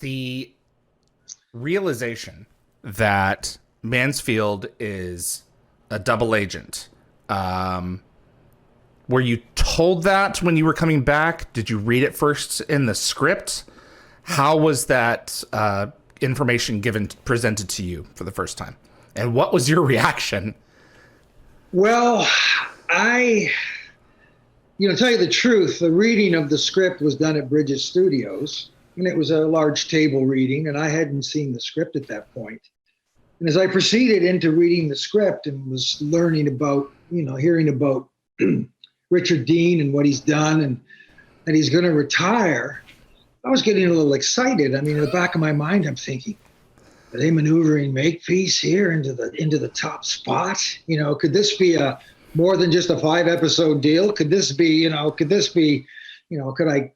the realization that Mansfield is a double agent. Were you told that when you were coming back? Did you read it first in the script? How was that information presented to you for the first time? And what was your reaction? Well, to tell you the truth, the reading of the script was done at Bridges Studios, and it was a large table reading, and I hadn't seen the script at that point. And as I proceeded into reading the script and was learning about, hearing about Richard Dean and what he's done and that he's going to retire, I was getting a little excited. I mean, in the back of my mind, I'm thinking, are they maneuvering Makepeace here into the top spot? Could this be more than just a 5-episode deal? Could I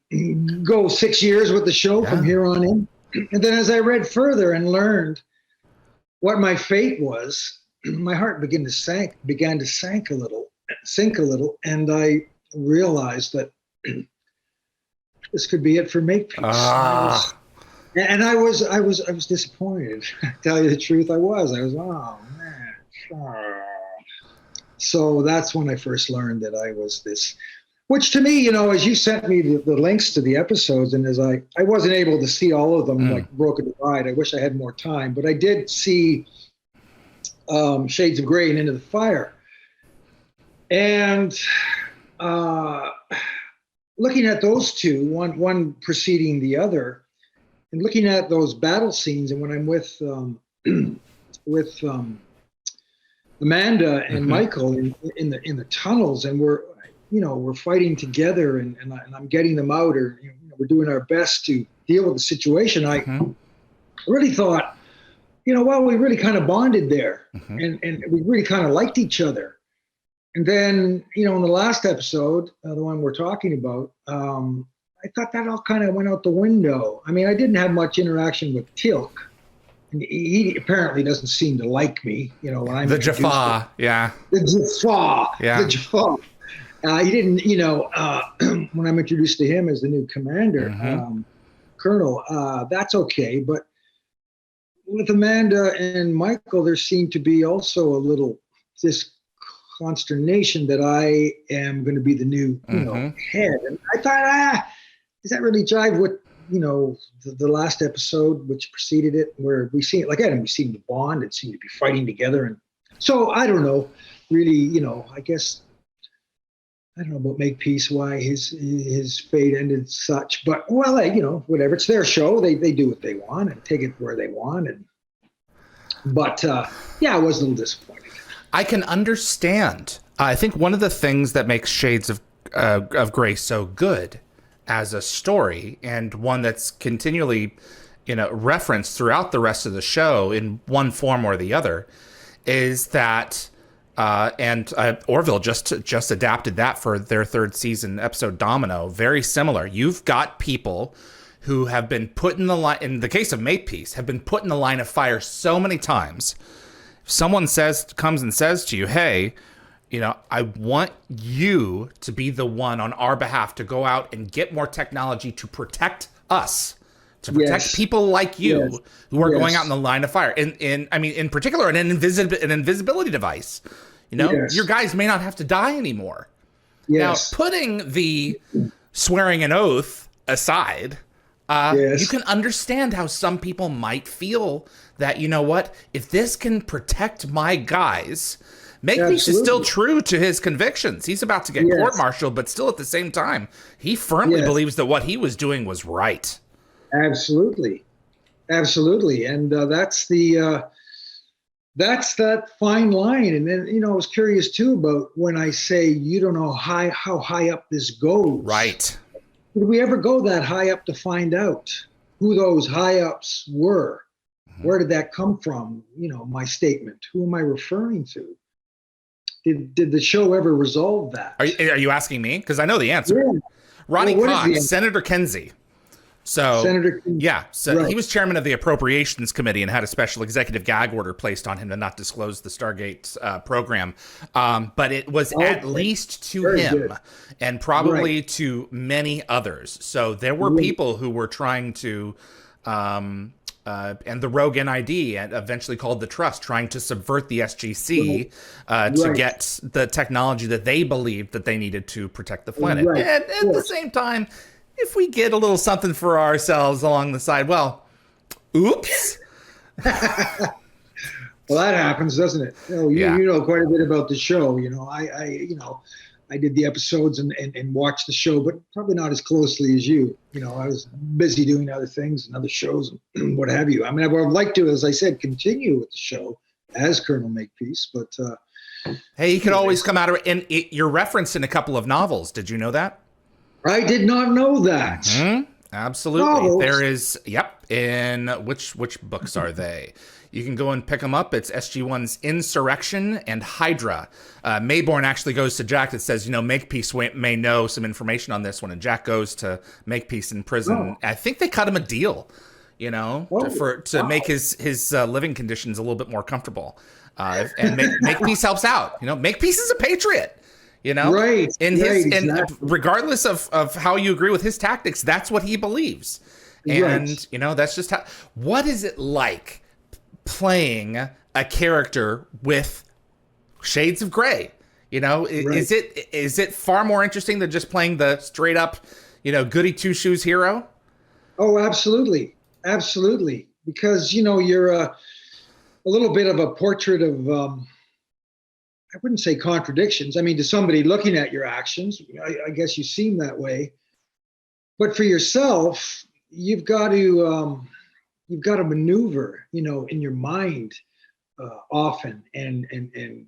go 6 years with the show from here on in? And then as I read further and learned what my fate was, my heart began to sink a little, and I realized that this could be it for Makepeace. And I was disappointed. To tell you the truth, I was, oh man. So that's when I first learned that I was this, which to me, as you sent me the links to the episodes, and as I wasn't able to see all of them like Broken Divide. I wish I had more time, but I did see Shades of Grey and Into the Fire. And looking at those two, one preceding the other, and looking at those battle scenes, and when I'm with Amanda and Michael in the tunnels, and we're fighting together, and I'm getting them out, or we're doing our best to deal with the situation. I really thought, we really kind of bonded there, and we really kind of liked each other. And then, in the last episode, the one we're talking about, I thought that all kind of went out the window. I mean, I didn't have much interaction with Tilk. And he apparently doesn't seem to like me, when I'm the Jaffa, yeah. The Jaffa, yeah. The Jaffa. He didn't, when I'm introduced to him as the new commander, Colonel, that's okay. But with Amanda and Michael, there seemed to be also a little this consternation that I am going to be the new, head. And I thought, does that really jive with, the last episode, which preceded it, where we seemed to bond and seemed to be fighting together. And so I don't know, really, I guess, I don't know about Makepeace, why his fate ended such, but whatever, it's their show. They do what they want and take it where they want. But I was a little disappointed. I can understand. I think one of the things that makes Shades of Grey so good as a story, and one that's continually, referenced throughout the rest of the show in one form or the other, is that, Orville just adapted that for their 3rd season episode Domino. Very similar. You've got people who have been put in the line, in the case of Makepeace, have been put in the line of fire so many times. If someone comes and says to you, hey, I want you to be the one on our behalf to go out and get more technology to protect us, to protect people like you who are going out in the line of fire. In particular, an invisibility device. Your guys may not have to die anymore. Now, putting the swearing an oath aside, you can understand how some people might feel that, if this can protect my guys, Makepeace is still true to his convictions. He's about to get court-martialed, but still at the same time, he firmly believes that what he was doing was right. Absolutely. And that's that fine line. And then, I was curious too about when I say you don't know how high up this goes. Right. Did we ever go that high up to find out who those high ups were? Where did that come from? My statement. Who am I referring to? Did the show ever resolve that? Are you asking me? Because I know the answer. Yeah. Ronnie Cox, Senator Kinsey. He was chairman of the Appropriations Committee and had a special executive gag order placed on him to not disclose the Stargate program. But it was at least to him and probably to many others. So there were people who were trying to and the Rogue NID, and eventually called the Trust, trying to subvert the SGC to get the technology that they believed that they needed to protect the planet. Right. And at the same time, if we get a little something for ourselves along the side, well, oops. Well, that happens, doesn't it? You know quite a bit about the show. I did the episodes and watched the show, but probably not as closely as you. I was busy doing other things and other shows and what have you. I mean, I would like to, as I said, continue with the show as Colonel Makepeace, but hey, you could always come out of it. And you're referenced in a couple of novels. Did you know that? I did not know that. Mm-hmm. Absolutely. Novels. There is, in which books are they? You can go and pick them up. It's SG-1's Insurrection and Hydra. Mayborn actually goes to Jack that says, Makepeace may know some information on this one. And Jack goes to Makepeace in prison. I think they cut him a deal, to make his living conditions a little bit more comfortable. And Makepeace helps out. Makepeace is a patriot. Right. And regardless of how you agree with his tactics, that's what he believes. And, that's just how. What is it like playing a character with shades of gray? Is it far more interesting than just playing the straight up, goody two shoes hero? Oh, absolutely. Absolutely. Because, you're a little bit of a portrait of, I wouldn't say contradictions. I mean, to somebody looking at your actions, I guess you seem that way. But for yourself, you've got to maneuver, in your mind often and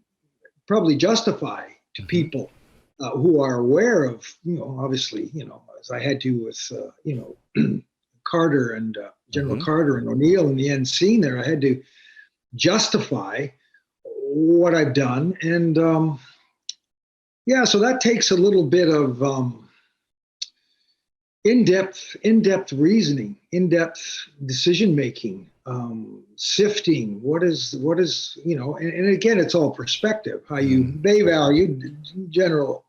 probably justify to people who are aware of, obviously, as I had to with, Carter and General Carter and O'Neill in the end scene there, I had to justify what I've done. And so that takes a little bit of in-depth reasoning, in-depth decision-making, sifting, what is, and again, it's all perspective, how they value general,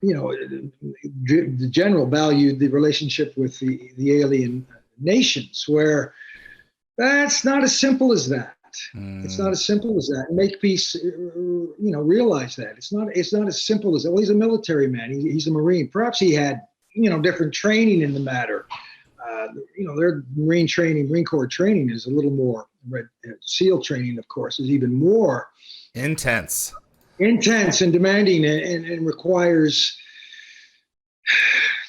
the general valued the relationship with the alien nations, where that's not as simple as that. It's not as simple as that. Makepeace, realize that it's not as simple as that. Well, he's a military man. He's a Marine. Perhaps he had, different training in the matter. Their Marine Corps training is a little more. SEAL training, of course, is even more intense and demanding, and requires,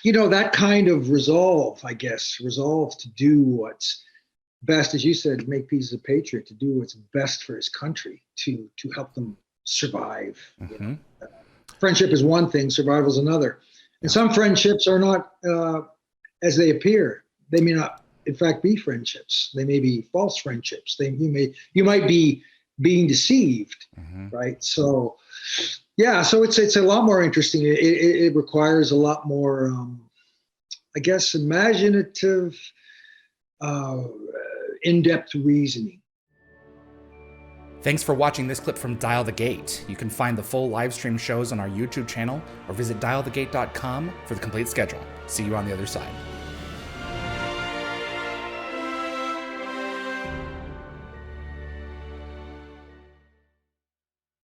that kind of resolve to do what's best, as you said, Makepeace is a patriot, to do what's best for his country, to help them survive. Friendship is one thing, survival is another. And some friendships are not as they appear. They may not, in fact, be friendships. They may be false friendships. You might be being deceived, right? So, so it's a lot more interesting. It requires a lot more, imaginative, in-depth reasoning. Thanks for watching this clip from Dial the Gate. You can find the full live stream shows on our YouTube channel or visit dialthegate.com for the complete schedule. See you on the other side.